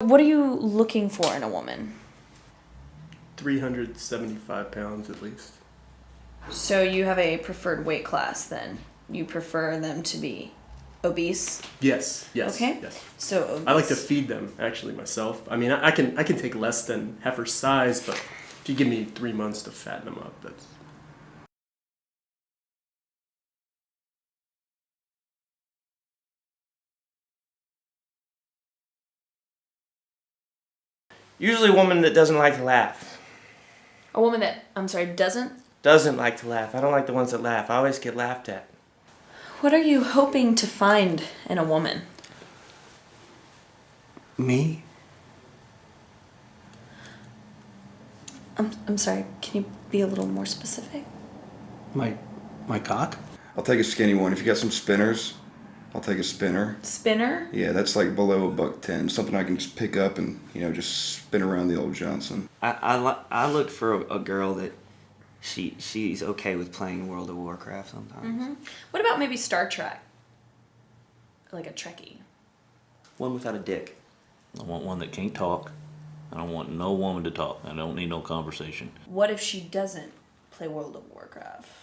What are you looking for in a woman? 375 pounds at least. So you have a preferred weight class then? You prefer them to be obese? Yes. Okay. Yes. So obese. I like to feed them actually myself. I mean, I can take less than heifer size, but if you give me 3 months to fatten them up, that's. Usually a woman that doesn't like to laugh. A woman that, I'm sorry, doesn't? Doesn't like to laugh. I don't like the ones that laugh. I always get laughed at. What are you hoping to find in a woman? Me? I'm sorry, can you be a little more specific? My cock? I'll take a skinny one. If you got some spinners, I'll take a spinner. Spinner? Yeah, that's like below $110. Something I can just pick up and, just spin around the old Johnson. I look for a girl that she's okay with playing World of Warcraft sometimes. Mm-hmm. What about maybe Star Trek? Like a Trekkie. One without a dick. I want one that can't talk. I don't want no woman to talk. I don't need no conversation. What if she doesn't play World of Warcraft?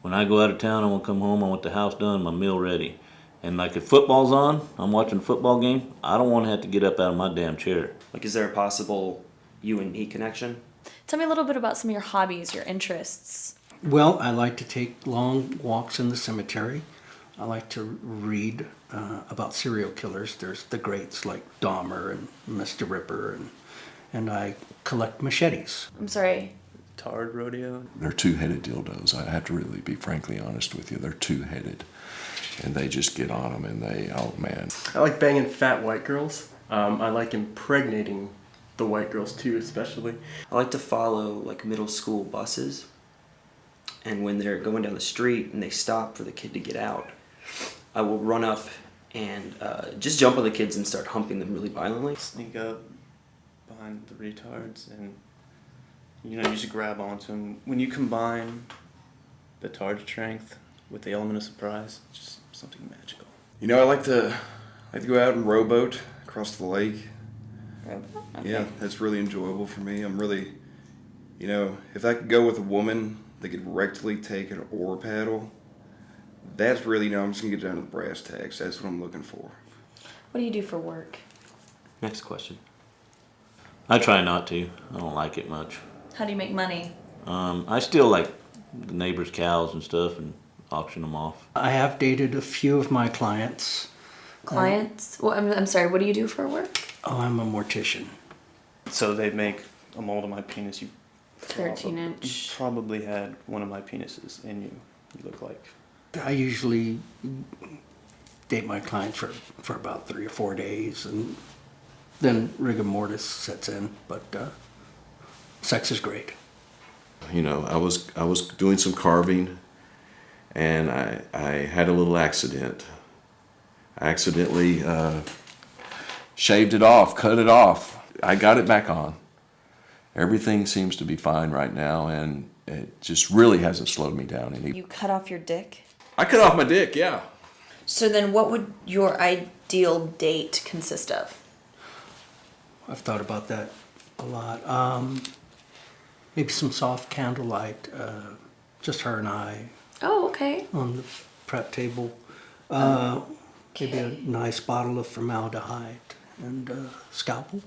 When I go out of town, I want to come home, I want the house done, my meal ready. And like if football's on, I'm watching a football game, I don't want to have to get up out of my damn chair. Like, is there a possible you and me connection? Tell me a little bit about some of your hobbies, your interests. Well, I like to take long walks in the cemetery. I like to read about serial killers. There's the greats like Dahmer and Mr. Ripper, and I collect machetes. I'm sorry. Tard rodeo. They're two-headed dildos. I have to really be frankly honest with you. They're two-headed. And they just get on them and oh man. I like banging fat white girls. I like impregnating the white girls too, especially. I like to follow like middle school buses, and when they're going down the street and they stop for the kid to get out, I will run up and just jump on the kids and start humping them really violently. Sneak up behind the retards and you just grab onto them. When you combine the tard strength with the element of surprise, it's just something magical. I like to go out and rowboat across the lake. Okay. Yeah, that's really enjoyable for me. I'm really, if I could go with a woman that could rectally take an oar paddle, that's really, I'm just going to get down to the brass tacks. That's what I'm looking for. What do you do for work? Next question. I try not to. I don't like it much. How do you make money? I still like the neighbors' cows and stuff and auction them off. I have dated a few of my clients. Clients? Well, I'm sorry, what do you do for work? Oh, I'm a mortician. So they make a mold of my penis. You 13-inch. probably had one of my penises in you. You look like. I usually date my clients for about 3 or 4 days, and then rigor mortis sets in, but sex is great. I was doing some carving and I had a little accident. I accidentally shaved it off, cut it off. I got it back on. Everything seems to be fine right now, and it just really hasn't slowed me down any. You cut off your dick? I cut off my dick, yeah. So then what would your ideal date consist of? I've thought about that a lot. Maybe some soft candlelight, just her and I Oh, okay. on the prep table. Maybe a nice bottle of formaldehyde and a scalpel.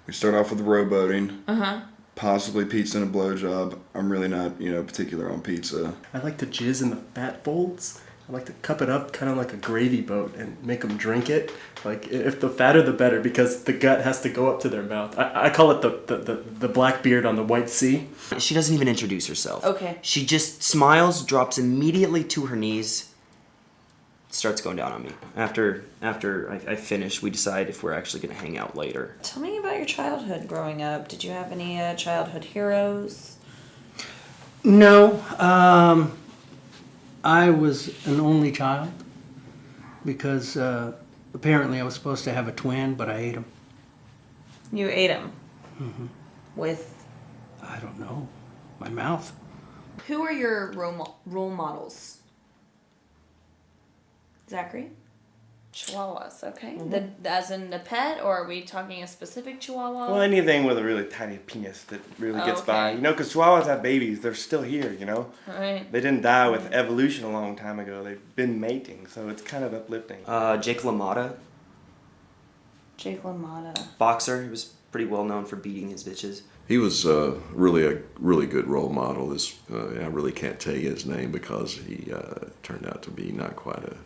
We start off with rowboating. Possibly pizza and a blowjob. I'm really not, particular on pizza. I like to jizz in the fat folds. I like to cup it up kind of like a gravy boat and make them drink it. Like, if the fatter the better, because the gut has to go up to their mouth. I call it the black beard on the white sea. She doesn't even introduce herself. Okay. She just smiles, drops immediately to her knees, starts going down on me. After I finish, we decide if we're actually going to hang out later. Tell me about your childhood growing up. Did you have any childhood heroes? No, I was an only child because apparently I was supposed to have a twin, but I ate him. You ate them? Mm-hmm. With? I don't know, my mouth. Who are your role models? Zachary? Chihuahuas, okay. Mm-hmm. As in the pet, or are we talking a specific Chihuahua? Well, anything with a really tiny penis that really Oh, gets by. okay. You know, because Chihuahuas have babies. They're still here, you know? Right. They didn't die with evolution a long time ago. They've been mating, so it's kind of uplifting. Jake LaMotta, Jake LaMotta. boxer. He was pretty well known for beating his bitches. He was really a really good role model. This I really can't tell you his name because he turned out to be not quite a.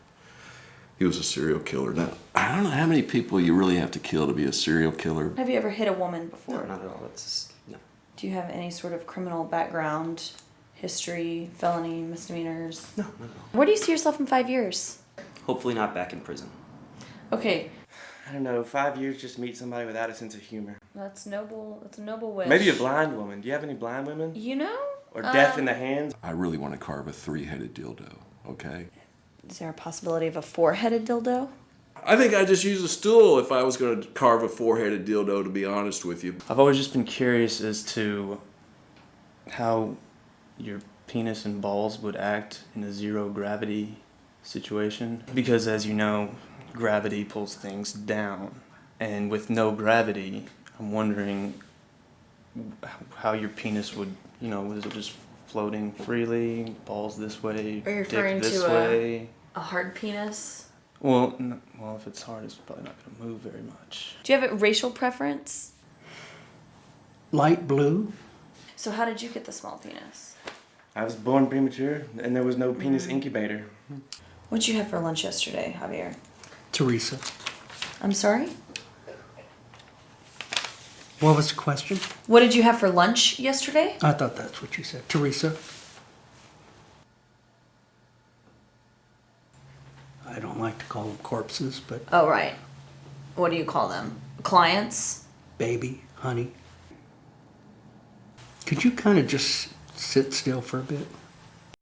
He was a serial killer. Now I don't know how many people you really have to kill to be a serial killer. Have you ever hit a woman No, before? not at all. It's just, no. Do you have any sort of criminal background, history, felony, misdemeanors? No, not at all. Where do you see yourself in 5 years? Hopefully not back in prison. Okay, I don't know, 5 years just meet somebody without a sense of humor. that's noble. That's a noble wish. Maybe a blind woman. Do you have any blind women? You know? Or deaf in the hands? I really want to carve a 3-headed dildo. Okay. Is there a possibility of a 4-headed dildo? I think I'd just use a stool if I was going to carve a 4-headed dildo. To be honest with you. I've always just been curious as to how your penis and balls would act in a zero gravity situation. Because as you know, gravity pulls things down. And with no gravity, I'm wondering how your penis would, you know, was it just floating freely, balls this way, Are you dick referring this to way? A hard penis? Well, well, if it's hard, it's probably not going to move very much. Do you have a racial preference? Light blue. So how did you get the small penis? I was born premature, and there was no penis incubator. What'd you have for lunch yesterday, Javier? Teresa. I'm sorry? What was the question? What did you have for lunch yesterday? I thought that's what you said. Teresa. I don't like to call them corpses, but Oh, right. What do you call them? Clients? baby, honey. Could you kind of just sit still for a bit?